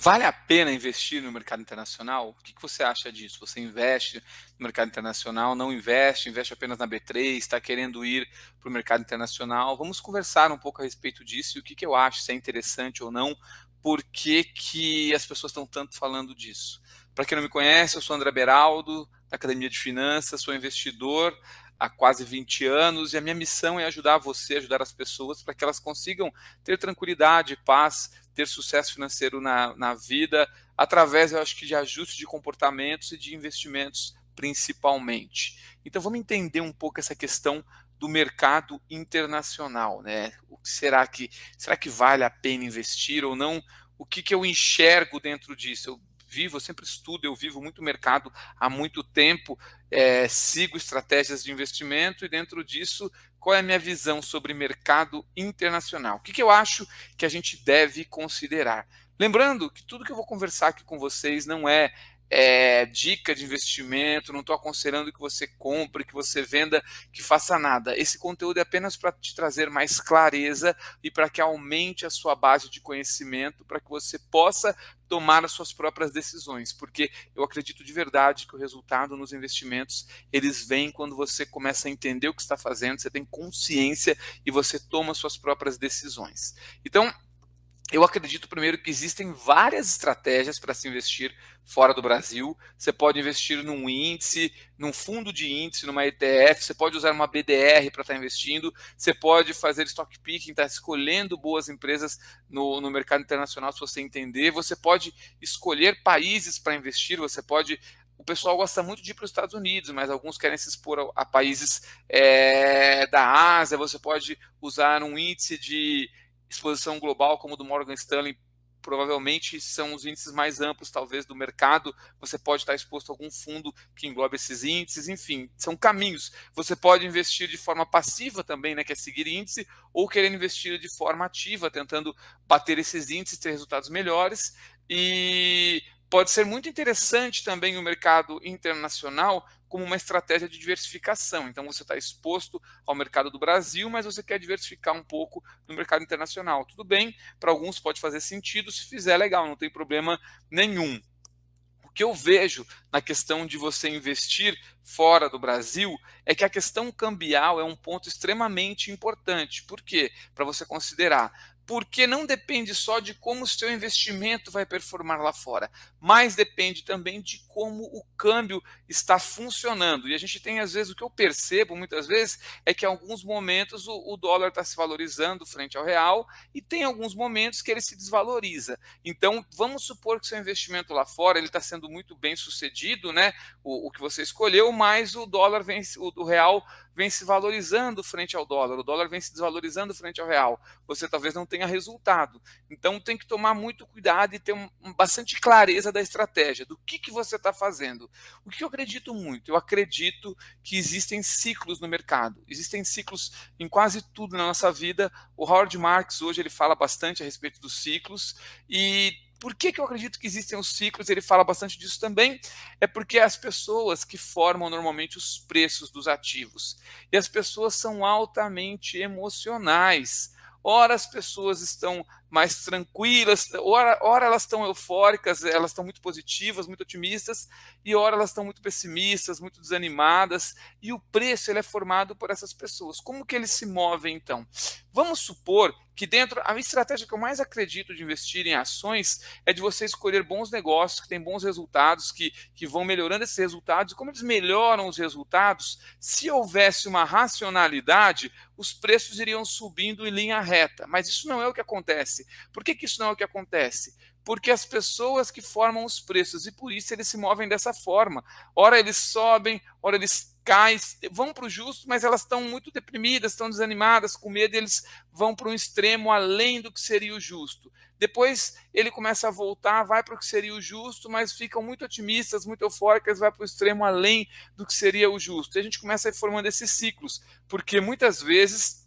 Vale a pena investir no mercado internacional? O que você acha disso? Você investe no mercado internacional, não investe, investe apenas na B3, está querendo ir para o mercado internacional? Vamos conversar um pouco a respeito disso e o que eu acho, se é interessante ou não, por que as pessoas estão tanto falando disso. Para quem não me conhece, eu sou André Beraldo, da Academia de Finanças, sou investidor há quase 20 anos e a minha missão é ajudar você, ajudar as pessoas para que elas consigam ter tranquilidade, paz, ter sucesso financeiro na vida, através, eu acho que, de ajuste de comportamentos e de investimentos, principalmente. Então, vamos entender um pouco essa questão do mercado internacional, né? O que será que vale a pena investir ou não? O que eu enxergo dentro disso? Eu sempre estudo, eu vivo muito mercado há muito tempo, sigo estratégias de investimento e dentro disso, qual é a minha visão sobre mercado internacional? O que eu acho que a gente deve considerar? Lembrando que tudo que eu vou conversar aqui com vocês não é dica de investimento, não estou aconselhando que você compre, que você venda, que faça nada. Esse conteúdo é apenas para te trazer mais clareza e para que aumente a sua base de conhecimento, para que você possa tomar as suas próprias decisões, porque eu acredito de verdade que o resultado nos investimentos, eles vêm quando você começa a entender o que está fazendo, você tem consciência e você toma suas próprias decisões. Então, eu acredito primeiro que existem várias estratégias para se investir fora do Brasil. Você pode investir num índice, num fundo de índice, numa ETF, você pode usar uma BDR para estar investindo, você pode fazer stock picking, estar escolhendo boas empresas no mercado internacional se você entender. Você pode escolher países para investir, você pode. O pessoal gosta muito de ir para os Estados Unidos, mas alguns querem se expor a países da Ásia. Você pode usar um índice de exposição global como o do Morgan Stanley, provavelmente são os índices mais amplos, talvez, do mercado. Você pode estar exposto a algum fundo que englobe esses índices, enfim, são caminhos. Você pode investir de forma passiva também, né, que é seguir índice, ou querer investir de forma ativa, tentando bater esses índices, ter resultados melhores. E pode ser muito interessante também o mercado internacional como uma estratégia de diversificação. Então, você está exposto ao mercado do Brasil, mas você quer diversificar um pouco no mercado internacional. Tudo bem, para alguns pode fazer sentido, se fizer, legal, não tem problema nenhum. O que eu vejo na questão de você investir fora do Brasil é que a questão cambial é um ponto extremamente importante. Por quê? Para você considerar. Porque não depende só de como o seu investimento vai performar lá fora, mas depende também de como o câmbio está funcionando. E a gente tem, às vezes, o que eu percebo muitas vezes é que em alguns momentos o dólar está se valorizando frente ao real e tem alguns momentos que ele se desvaloriza. Então, vamos supor que seu investimento lá fora ele está sendo muito bem sucedido, né? O que você escolheu, mas o dólar vem, o real vem se valorizando frente ao dólar, o dólar vem se desvalorizando frente ao real. Você talvez não tenha resultado. Então, tem que tomar muito cuidado e ter bastante clareza da estratégia, do que você está fazendo. O que eu acredito muito? Eu acredito que existem ciclos no mercado, existem ciclos em quase tudo na nossa vida. O Howard Marks hoje ele fala bastante a respeito dos ciclos e por que eu acredito que existem os ciclos? Ele fala bastante disso também. É porque as pessoas que formam normalmente os preços dos ativos. E as pessoas são altamente emocionais. Ora as pessoas estão mais tranquilas, ora elas estão eufóricas, elas estão muito positivas, muito otimistas, e ora elas estão muito pessimistas, muito desanimadas, e o preço ele é formado por essas pessoas. Como que eles se movem então? Vamos supor que dentro, a estratégia que eu mais acredito de investir em ações é de você escolher bons negócios, que têm bons resultados, que vão melhorando esses resultados, e como eles melhoram os resultados, se houvesse uma racionalidade, os preços iriam subindo em linha reta, mas isso não é o que acontece. Por que isso não é o que acontece? Porque as pessoas que formam os preços, e por isso eles se movem dessa forma. Ora eles sobem, ora eles caem, vão para o justo, mas elas estão muito deprimidas, estão desanimadas, com medo, eles vão para um extremo além do que seria o justo. Depois ele começa a voltar, vai para o que seria o justo, mas ficam muito otimistas, muito eufóricas, vai para o extremo além do que seria o justo. E a gente começa a ir formando esses ciclos, porque muitas vezes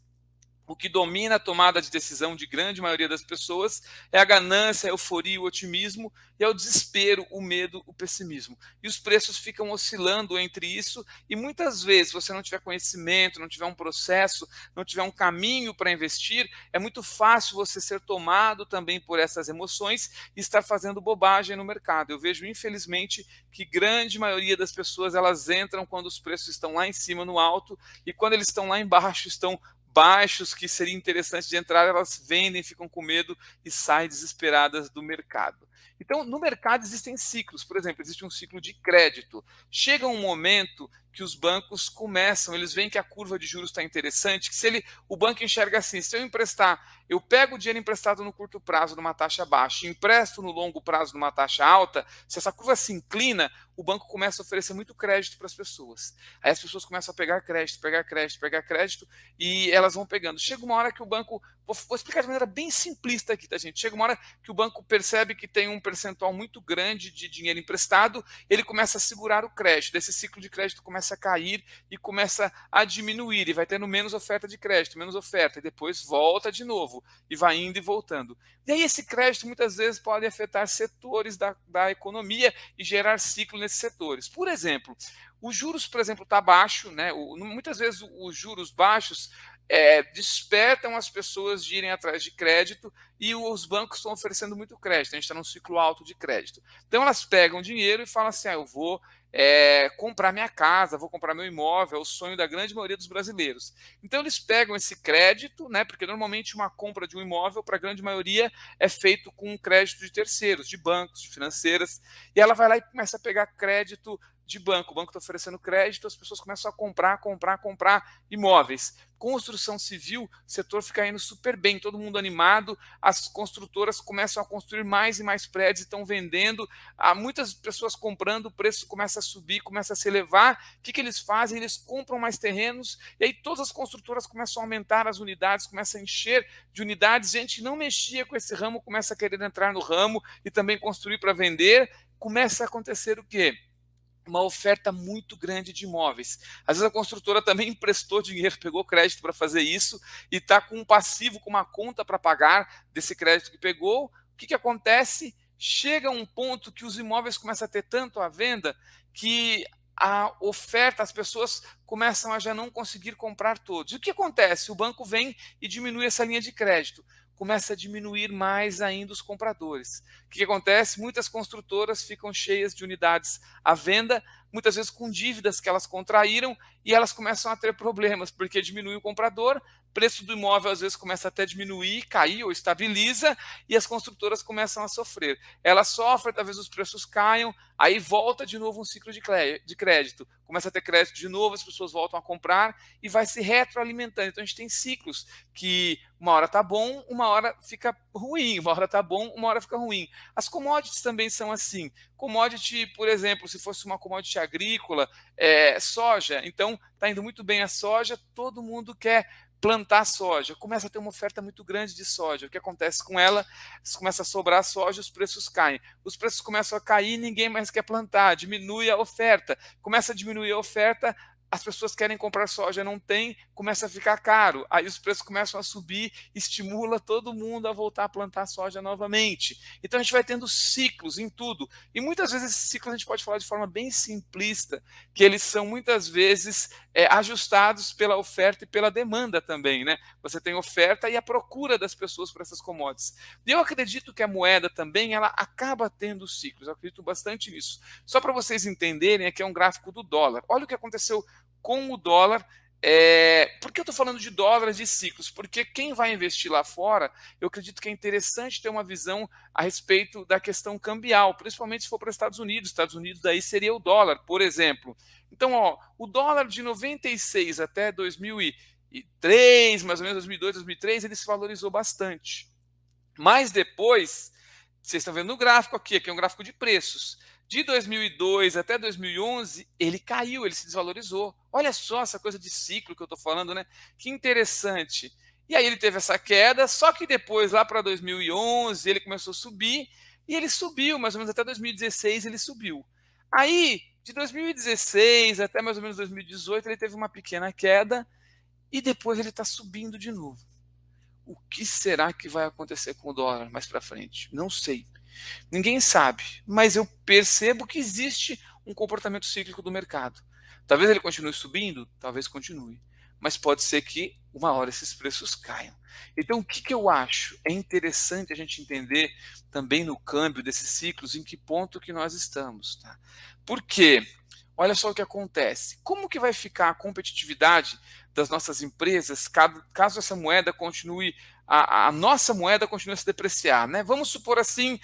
O que domina a tomada de decisão de grande maioria das pessoas é a ganância, a euforia, o otimismo e é o desespero, o medo, o pessimismo. E os preços ficam oscilando entre isso e muitas vezes, se você não tiver conhecimento, não tiver um processo, não tiver um caminho para investir, é muito fácil você ser tomado também por essas emoções e estar fazendo bobagem no mercado. Eu vejo, infelizmente, que grande maioria das pessoas elas entram quando os preços estão lá em cima, no alto, e quando eles estão lá embaixo, estão baixos que seria interessante de entrar, elas vendem, ficam com medo e saem desesperadas do mercado. Então, no mercado existem ciclos. Por exemplo, existe um ciclo de crédito. Chega um momento que os bancos começam, eles veem que a curva de juros está interessante, que se o banco enxerga assim, se eu emprestar, eu pego o dinheiro emprestado no curto prazo numa taxa baixa, empresto no longo prazo numa taxa alta, se essa curva se inclina, o banco começa a oferecer muito crédito para as pessoas. Aí as pessoas começam a pegar crédito, pegar crédito, pegar crédito, e elas vão pegando. Chega uma hora que o banco, vou explicar de maneira bem simplista aqui, tá, gente? Chega uma hora que o banco percebe que tem um percentual muito grande de dinheiro emprestado, ele começa a segurar o crédito. Esse ciclo de crédito começa a cair e começa a diminuir, e vai tendo menos oferta de crédito, menos oferta, e depois volta de novo, e vai indo e voltando. E aí esse crédito muitas vezes pode afetar setores da economia e gerar ciclo nesses setores. Por exemplo, os juros, por exemplo, está baixo, né? Muitas vezes os juros baixos despertam as pessoas de irem atrás de crédito e os bancos estão oferecendo muito crédito. A gente está num ciclo alto de crédito. Então elas pegam dinheiro e falam assim: eu vou comprar minha casa, vou comprar meu imóvel, é o sonho da grande maioria dos brasileiros. Então eles pegam esse crédito, né? Porque normalmente uma compra de um imóvel, para a grande maioria, é feito com crédito de terceiros, de bancos, de financeiras, e ela vai lá e começa a pegar crédito de banco. O banco está oferecendo crédito, as pessoas começam a comprar imóveis. Construção civil, o setor fica indo super bem, todo mundo animado, as construtoras começam a construir mais e mais prédios, estão vendendo, há muitas pessoas comprando, o preço começa a subir, começa a se elevar. O que eles fazem? Eles compram mais terrenos, e aí todas as construtoras começam a aumentar as unidades, começam a encher de unidades, gente que não mexia com esse ramo começa a querer entrar no ramo e também construir para vender. Começa a acontecer o quê? Uma oferta muito grande de imóveis. Às vezes a construtora também emprestou dinheiro, pegou crédito para fazer isso e está com um passivo, com uma conta para pagar desse crédito que pegou. O que acontece? Chega um ponto que os imóveis começam a ter tanto à venda que a oferta, as pessoas começam a já não conseguir comprar todos. E o que acontece? O banco vem e diminui essa linha de crédito, começa a diminuir mais ainda os compradores. O que acontece? Muitas construtoras ficam cheias de unidades à venda, muitas vezes com dívidas que elas contraíram, e elas começam a ter problemas, porque diminui o comprador, preço do imóvel às vezes começa até a diminuir, cair ou estabiliza, e as construtoras começam a sofrer. Elas sofrem, talvez os preços caiam, aí volta de novo um ciclo de crédito. Começa a ter crédito de novo, as pessoas voltam a comprar e vai se retroalimentando. Então a gente tem ciclos que uma hora está bom, uma hora fica ruim, uma hora está bom, uma hora fica ruim. As commodities também são assim. Commodity, por exemplo, se fosse uma commodity agrícola, soja, então está indo muito bem a soja, todo mundo quer plantar soja, começa a ter uma oferta muito grande de soja. O que acontece com ela? Começa a sobrar soja, os preços caem. Os preços começam a cair, ninguém mais quer plantar, diminui a oferta. Começa a diminuir a oferta, as pessoas querem comprar soja, não tem, começa a ficar caro. Aí os preços começam a subir, estimula todo mundo a voltar a plantar soja novamente. Então a gente vai tendo ciclos em tudo. E muitas vezes esses ciclos a gente pode falar de forma bem simplista, que eles são muitas vezes ajustados pela oferta e pela demanda também, né? Você tem oferta e a procura das pessoas por essas commodities. E eu acredito que a moeda também ela acaba tendo ciclos. Eu acredito bastante nisso. Só para vocês entenderem, aqui é um gráfico do dólar. Olha o que aconteceu com o dólar. Por que eu estou falando de dólares de ciclos? Porque quem vai investir lá fora, eu acredito que é interessante ter uma visão a respeito da questão cambial, principalmente se for para os Estados Unidos. Estados Unidos daí seria o dólar, por exemplo. Então, o dólar de 96 até 2003, mais ou menos 2002, 2003, ele se valorizou bastante. Mas depois, vocês estão vendo no gráfico aqui é um gráfico de preços. De 2002 até 2011, ele caiu, ele se desvalorizou. Olha só essa coisa de ciclo que eu estou falando, né? Que interessante. E aí ele teve essa queda, só que depois, lá para 2011, ele começou a subir, e ele subiu, mais ou menos até 2016 ele subiu. Aí, de 2016 até mais ou menos 2018, ele teve uma pequena queda, e depois ele está subindo de novo. O que será que vai acontecer com o dólar mais para frente? Não sei. Ninguém sabe, mas eu percebo que existe um comportamento cíclico do mercado. Talvez ele continue subindo, talvez continue, mas pode ser que uma hora esses preços caiam. Então, o que, que eu acho? É interessante a gente entender também no câmbio desses ciclos em que ponto que nós estamos. Tá? Por quê? Olha só o que acontece. Como que vai ficar a competitividade das nossas empresas caso essa moeda continue, a nossa moeda continue a se depreciar? Né? Vamos supor assim,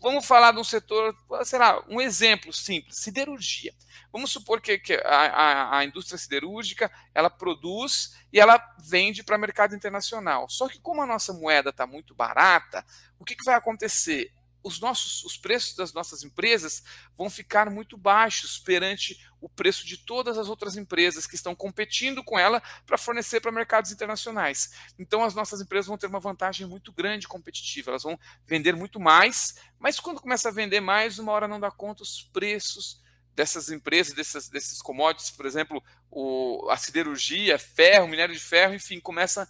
vamos falar de um setor, sei lá, um exemplo simples, siderurgia. Vamos supor que a indústria siderúrgica, ela produz e ela vende para o mercado internacional. Só que como a nossa moeda está muito barata, o que, que vai acontecer? Os preços das nossas empresas vão ficar muito baixos perante o preço de todas as outras empresas que estão competindo com ela para fornecer para mercados internacionais. Então as nossas empresas vão ter uma vantagem muito grande competitiva, elas vão vender muito mais, mas quando começa a vender mais, uma hora não dá conta os preços dessas empresas, desses commodities, por exemplo, a siderurgia, ferro, minério de ferro, enfim, começa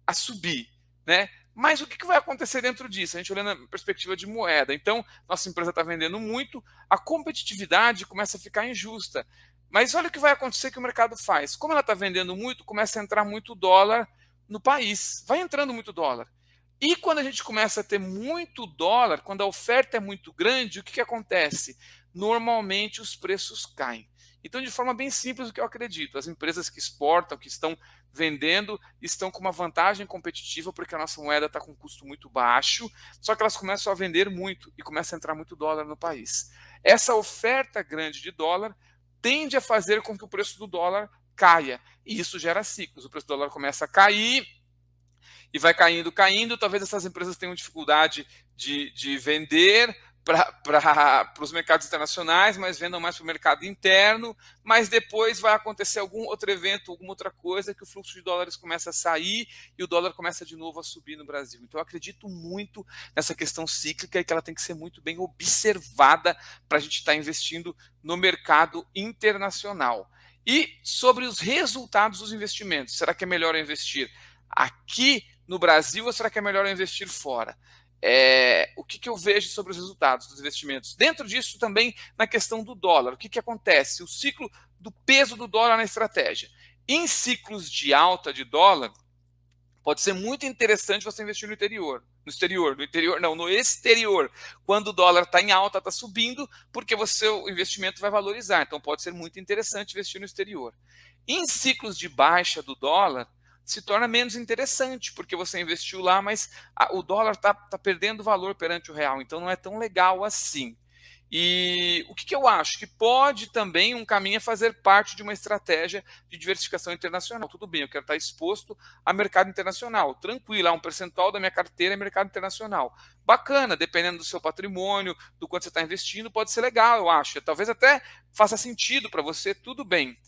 a subir, né? Mas o que vai acontecer dentro disso? A gente olhando a perspectiva de moeda. Então, nossa empresa está vendendo muito, a competitividade começa a ficar injusta. Mas olha o que vai acontecer que o mercado faz. Como ela está vendendo muito, começa a entrar muito dólar no país. Vai entrando muito dólar. E quando a gente começa a ter muito dólar, quando a oferta é muito grande, o que acontece? Normalmente os preços caem. Então, de forma bem simples, o que eu acredito, as empresas que exportam, que estão vendendo, estão com uma vantagem competitiva porque a nossa moeda está com um custo muito baixo, só que elas começam a vender muito e começa a entrar muito dólar no país. Essa oferta grande de dólar tende a fazer com que o preço do dólar caia, e isso gera ciclos. O preço do dólar começa a cair, e vai caindo, caindo. Talvez essas empresas tenham dificuldade de vender para os mercados internacionais, mas vendam mais para o mercado interno, mas depois vai acontecer algum outro evento, alguma outra coisa, que o fluxo de dólares começa a sair e o dólar começa de novo a subir no Brasil. Então eu acredito muito nessa questão cíclica e que ela tem que ser muito bem observada para a gente estar investindo no mercado internacional. E sobre os resultados dos investimentos, será que é melhor investir aqui no Brasil ou será que é melhor investir fora? O que eu vejo sobre os resultados dos investimentos? Dentro disso também na questão do dólar, o que acontece? O ciclo do peso do dólar na estratégia. Em ciclos de alta de dólar, pode ser muito interessante você investir no exterior. No exterior. Quando o dólar está em alta, está subindo, porque o investimento vai valorizar. Então pode ser muito interessante investir no exterior. Em ciclos de baixa do dólar, se torna menos interessante, porque você investiu lá, mas o dólar está perdendo valor perante o real, então não é tão legal assim. E o que eu acho? Que pode também um caminho é fazer parte de uma estratégia de diversificação internacional. Tudo bem, eu quero estar exposto a mercado internacional. Tranquilo, um percentual da minha carteira é mercado internacional. Bacana, dependendo do seu patrimônio, do quanto você está investindo, pode ser legal, eu acho. Talvez até faça sentido para você, tudo bem.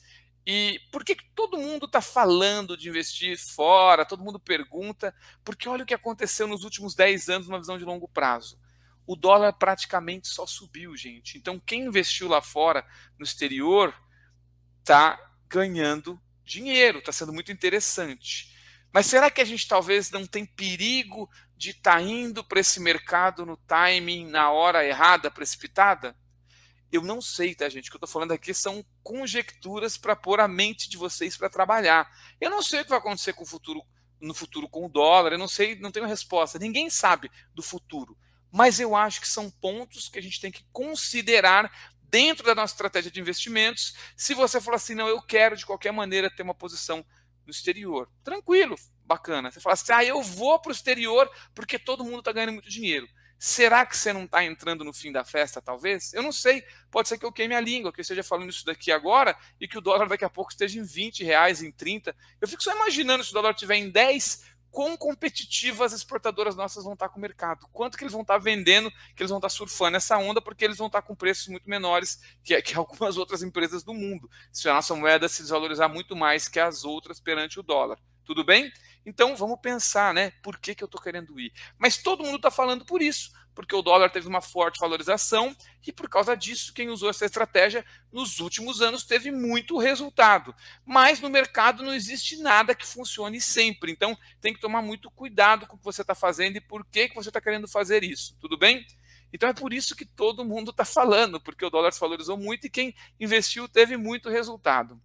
E por que todo mundo está falando de investir fora? Todo mundo pergunta, porque olha o que aconteceu nos últimos 10 anos numa visão de longo prazo. O dólar praticamente só subiu, gente. Então, quem investiu lá fora, no exterior, está ganhando dinheiro, está sendo muito interessante. Mas será que a gente talvez não tem perigo de estar indo para esse mercado no timing, na hora errada, precipitada? Eu não sei, tá, gente? O que eu estou falando aqui são conjecturas para pôr a mente de vocês para trabalhar. Eu não sei o que vai acontecer com no futuro com o dólar, eu não sei, não tenho resposta. Ninguém sabe do futuro. Mas eu acho que são pontos que a gente tem que considerar dentro da nossa estratégia de investimentos. Se você falar assim, não, eu quero de qualquer maneira ter uma posição no exterior. Tranquilo, bacana. Você fala assim, eu vou para o exterior porque todo mundo está ganhando muito dinheiro. Será que você não está entrando no fim da festa, talvez? Eu não sei. Pode ser que eu queime a língua, que eu esteja falando isso daqui agora e que o dólar daqui a pouco esteja em R$ 20, em 30. Eu fico só imaginando se o dólar estiver em 10, quão competitivas as exportadoras nossas vão estar com o mercado. Quanto que eles vão estar vendendo, que eles vão estar surfando essa onda, porque eles vão estar com preços muito menores que algumas outras empresas do mundo. Se a nossa moeda se desvalorizar muito mais que as outras perante o dólar. Tudo bem? Então vamos pensar, né? Por que eu estou querendo ir? Mas todo mundo está falando por isso, porque o dólar teve uma forte valorização e por causa disso quem usou essa estratégia nos últimos anos teve muito resultado. Mas no mercado não existe nada que funcione sempre, então tem que tomar muito cuidado com o que você está fazendo e por que você está querendo fazer isso, tudo bem? Então é por isso que todo mundo está falando, porque o dólar se valorizou muito e quem investiu teve muito resultado.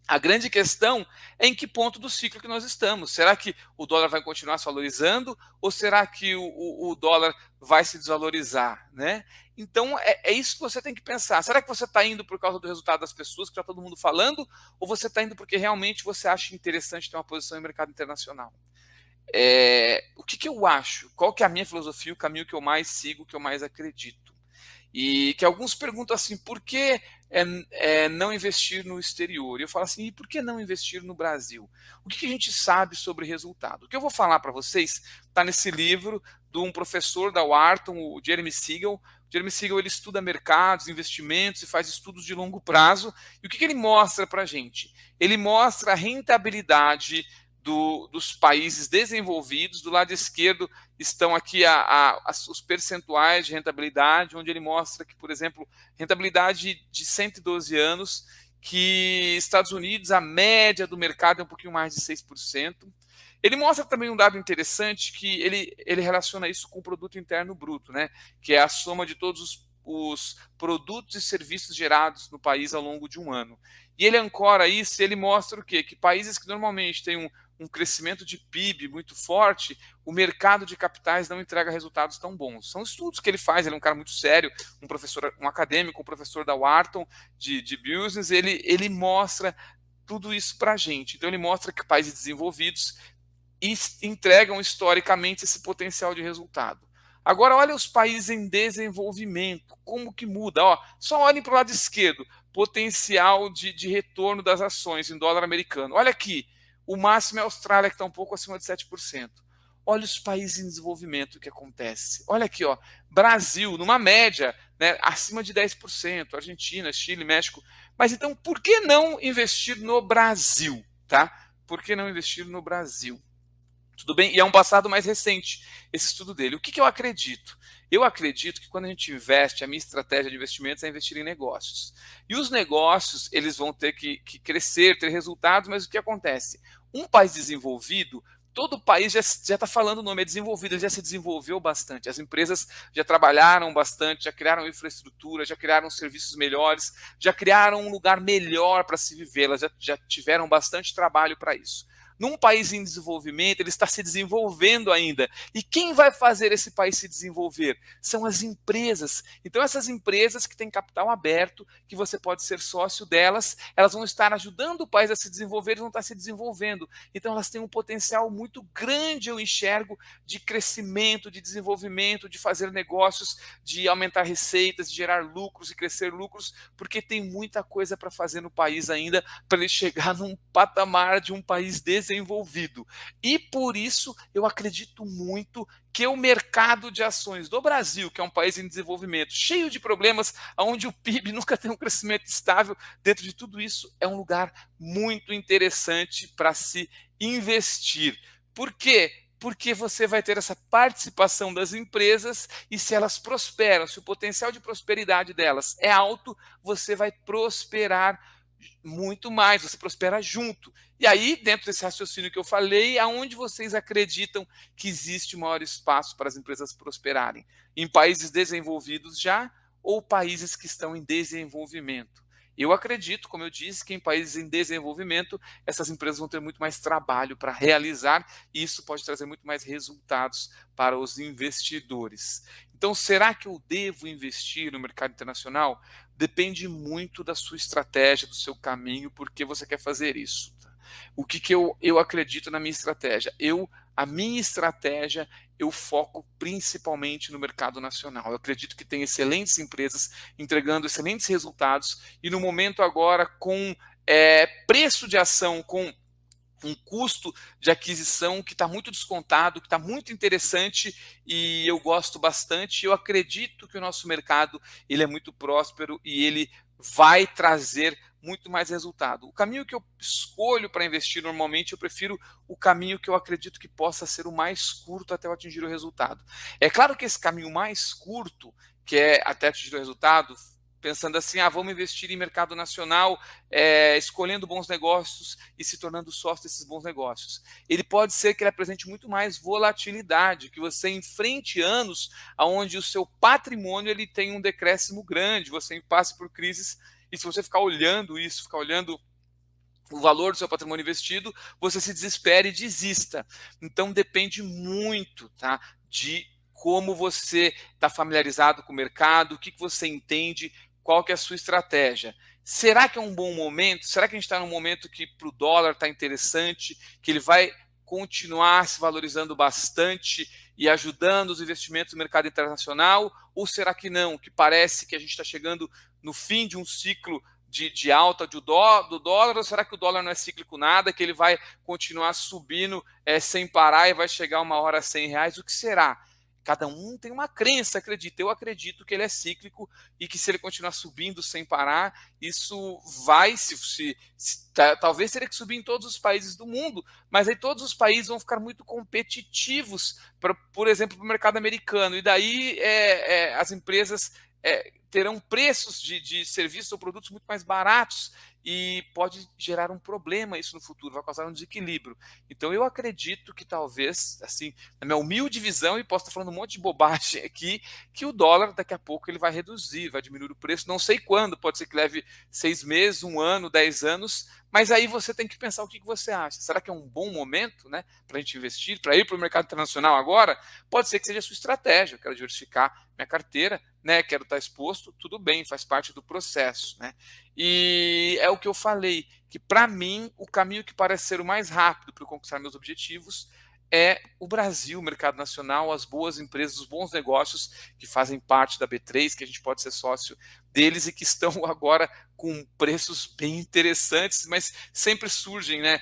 A grande questão é em que ponto do ciclo que nós estamos. Será que o dólar vai continuar se valorizando ou será que o dólar vai se desvalorizar, né? Então é isso que você tem que pensar. Será que você está indo por causa do resultado das pessoas, que está todo mundo falando, ou você está indo porque realmente você acha interessante ter uma posição em mercado internacional? O que eu acho? Qual que é a minha filosofia, o caminho que eu mais sigo, o que eu mais acredito? E que alguns perguntam assim, por que não investir no exterior? E eu falo assim, e por que não investir no Brasil? O que a gente sabe sobre resultado? O que eu vou falar para vocês está nesse livro de um professor da Wharton, o Jeremy Siegel. O Jeremy Siegel ele estuda mercados, investimentos e faz estudos de longo prazo. E o que ele mostra para a gente? Ele mostra a rentabilidade dos países desenvolvidos. Do lado esquerdo estão aqui os percentuais de rentabilidade, onde ele mostra que, por exemplo, rentabilidade de 112 anos, que Estados Unidos, a média do mercado é um pouquinho mais de 6%. Ele mostra também um dado interessante que ele relaciona isso com o produto interno bruto, né? Que é a soma de todos os produtos e serviços gerados no país ao longo de um ano. E ele ancora isso e ele mostra o quê? Que países que normalmente têm um crescimento de PIB muito forte, o mercado de capitais não entrega resultados tão bons. São estudos que ele faz, ele é um cara muito sério, um professor, um acadêmico, um professor da Wharton de Business, ele mostra tudo isso para a gente. Então ele mostra que países desenvolvidos entregam historicamente esse potencial de resultado. Agora olha os países em desenvolvimento, como que muda? Só olhem para o lado esquerdo, potencial de retorno das ações em dólar americano. Olha aqui, o máximo é a Austrália, que está um pouco acima de 7%. Olha os países em desenvolvimento, o que acontece. Olha aqui, Brasil, numa média, né, acima de 10%, Argentina, Chile, México. Mas então, por que não investir no Brasil? Tá? Por que não investir no Brasil? Tudo bem? E é um passado mais recente, esse estudo dele. O que eu acredito? Eu acredito que quando a gente investe, a minha estratégia de investimentos é investir em negócios. E os negócios, eles vão ter que crescer, ter resultados, mas o que acontece? Um país desenvolvido, todo país já está falando o nome, é desenvolvido, ele já se desenvolveu bastante. As empresas já trabalharam bastante, já criaram infraestrutura, já criaram serviços melhores, já criaram um lugar melhor para se viver, elas já tiveram bastante trabalho para isso. Num país em desenvolvimento, ele está se desenvolvendo ainda. E quem vai fazer esse país se desenvolver? São as empresas. Então, essas empresas que têm capital aberto, que você pode ser sócio delas, elas vão estar ajudando o país a se desenvolver, eles vão estar se desenvolvendo. Então, elas têm um potencial muito grande, eu enxergo, de crescimento, de desenvolvimento, de fazer negócios, de aumentar receitas, de gerar lucros e crescer lucros, porque tem muita coisa para fazer no país ainda, para ele chegar num patamar de um país desenvolvido. E por isso eu acredito muito que o mercado de ações do Brasil, que é um país em desenvolvimento, cheio de problemas, onde o PIB nunca tem um crescimento estável, dentro de tudo isso é um lugar muito interessante para se investir. Por quê? Porque você vai ter essa participação das empresas e se elas prosperam, se o potencial de prosperidade delas é alto, você vai prosperar muito mais, você prospera junto. E aí, dentro desse raciocínio que eu falei, aonde vocês acreditam que existe maior espaço para as empresas prosperarem? Em países desenvolvidos já ou países que estão em desenvolvimento? Eu acredito, como eu disse, que em países em desenvolvimento, essas empresas vão ter muito mais trabalho para realizar e isso pode trazer muito mais resultados para os investidores. Então, será que eu devo investir no mercado internacional? Depende muito da sua estratégia, do seu caminho, porque você quer fazer isso. O que eu acredito na minha estratégia? A minha estratégia, eu foco principalmente no mercado nacional. Eu acredito que tem excelentes empresas entregando excelentes resultados e no momento agora com preço de ação, com um custo de aquisição que está muito descontado, que está muito interessante e eu gosto bastante. Eu acredito que o nosso mercado ele é muito próspero e ele vai trazer muito mais resultado. O caminho que eu escolho para investir normalmente, eu prefiro o caminho que eu acredito que possa ser o mais curto até eu atingir o resultado. É claro que esse caminho mais curto, que é até atingir o resultado, pensando assim, vamos investir em mercado nacional, escolhendo bons negócios e se tornando sócio desses bons negócios. Ele pode ser que ele apresente muito mais volatilidade, que você enfrente anos onde o seu patrimônio ele tem um decréscimo grande, você passe por crises, e se você ficar olhando isso, ficar olhando o valor do seu patrimônio investido, você se desespera e desista. Então depende muito, tá, de como você está familiarizado com o mercado, o que você entende, qual que é a sua estratégia. Será que é um bom momento? Será que a gente está num momento que para o dólar está interessante, que ele vai continuar se valorizando bastante e ajudando os investimentos no mercado internacional? Ou será que não? Que parece que a gente está chegando no fim de um ciclo de alta do dólar, ou será que o dólar não é cíclico nada, que ele vai continuar subindo sem parar e vai chegar uma hora a R$ 100? O que será? Cada um tem uma crença, acredita. Eu acredito que ele é cíclico e que se ele continuar subindo sem parar, isso vai, talvez teria que subir em todos os países do mundo, mas aí todos os países vão ficar muito competitivos, por exemplo, para o mercado americano. E daí as empresas terão preços de serviços ou produtos muito mais baratos e pode gerar um problema isso no futuro, vai causar um desequilíbrio. Então eu acredito que talvez, assim, na minha humilde visão, e posso estar falando um monte de bobagem aqui, que o dólar daqui a pouco ele vai reduzir, vai diminuir o preço, não sei quando, pode ser que leve 6 meses, 1 ano, 10 anos, mas aí você tem que pensar o que você acha. Será que é um bom momento, né, para a gente investir, para ir para o mercado internacional agora? Pode ser que seja a sua estratégia, eu quero diversificar minha carteira, né, quero estar exposto, tudo bem, faz parte do processo, né? E é o que eu falei, que para mim o caminho que parece ser o mais rápido para eu conquistar meus objetivos é o Brasil, o mercado nacional, as boas empresas, os bons negócios que fazem parte da B3, que a gente pode ser sócio deles e que estão agora com preços bem interessantes, mas sempre surgem, né,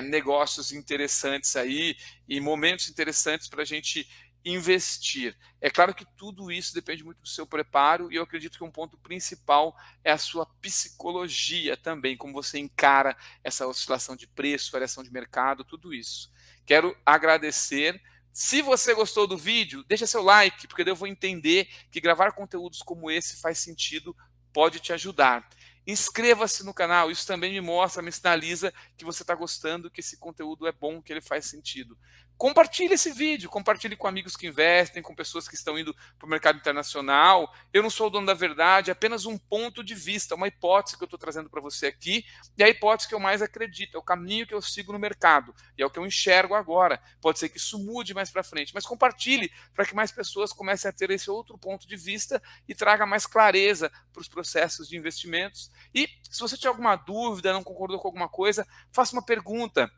negócios interessantes aí e momentos interessantes para a gente investir. É claro que tudo isso depende muito do seu preparo e eu acredito que um ponto principal é a sua psicologia também, como você encara essa oscilação de preço, variação de mercado, tudo isso. Quero agradecer. Se você gostou do vídeo, deixa seu like, porque eu vou entender que gravar conteúdos como esse faz sentido, pode te ajudar. Inscreva-se no canal, isso também me mostra, me sinaliza que você está gostando, que esse conteúdo é bom, que ele faz sentido. Compartilhe esse vídeo, compartilhe com amigos que investem, com pessoas que estão indo para o mercado internacional. Eu não sou o dono da verdade, é apenas um ponto de vista, uma hipótese que eu estou trazendo para você aqui, e a hipótese que eu mais acredito, é o caminho que eu sigo no mercado, e é o que eu enxergo agora. Pode ser que isso mude mais para frente, mas compartilhe para que mais pessoas comecem a ter esse outro ponto de vista e traga mais clareza para os processos de investimentos. E se você tiver alguma dúvida, não concordou com alguma coisa, faça uma pergunta,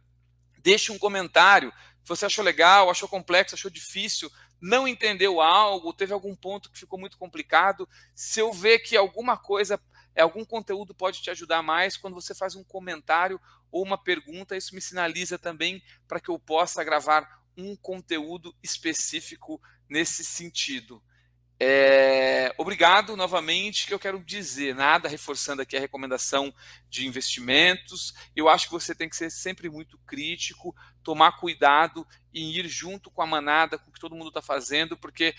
deixe um comentário. Se você achou legal, achou complexo, achou difícil, não entendeu algo, teve algum ponto que ficou muito complicado, se eu ver que alguma coisa, algum conteúdo pode te ajudar mais, quando você faz um comentário ou uma pergunta, isso me sinaliza também para que eu possa gravar um conteúdo específico nesse sentido. Obrigado novamente, que eu quero dizer, nada reforçando aqui a recomendação de investimentos. Eu acho que você tem que ser sempre muito crítico, tomar cuidado e ir junto com a manada, com o que todo mundo está fazendo, porque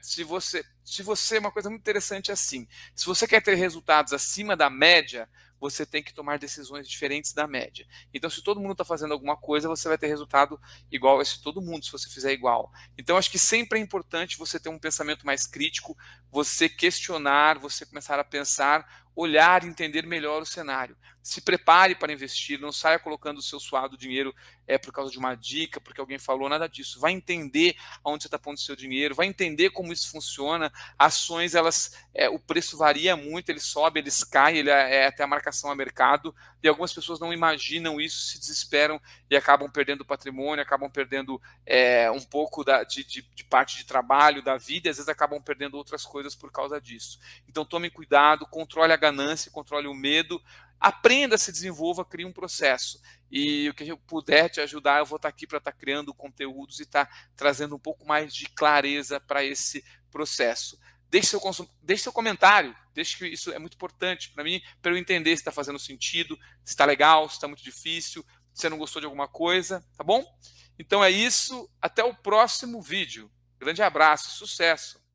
se você, uma coisa muito interessante assim, se você quer ter resultados acima da média, você tem que tomar decisões diferentes da média. Então, se todo mundo está fazendo alguma coisa, você vai ter resultado igual a esse todo mundo, se você fizer igual. Então, acho que sempre é importante você ter um pensamento mais crítico, você questionar, você começar a pensar, olhar e entender melhor o cenário. Se prepare para investir, não saia colocando o seu suado dinheiro por causa de uma dica, porque alguém falou, nada disso. Vai entender aonde você está pondo o seu dinheiro, vai entender como isso funciona. Ações, o preço varia muito, ele sobe, eles caem, ele até a marcação a mercado, e algumas pessoas não imaginam isso, se desesperam e acabam perdendo patrimônio, acabam perdendo um pouco de parte de trabalho, da vida, e às vezes acabam perdendo outras coisas por causa disso. Então tome cuidado, controle a ganância, controle o medo, aprenda, se desenvolva, crie um processo. E o que eu puder te ajudar, eu vou estar aqui para estar criando conteúdos e estar trazendo um pouco mais de clareza para esse processo. deixe seu comentário, deixe que isso é muito importante para mim, para eu entender se está fazendo sentido, se está legal, se está muito difícil, se você não gostou de alguma coisa, tá bom? Então é isso, até o próximo vídeo. Grande abraço, sucesso!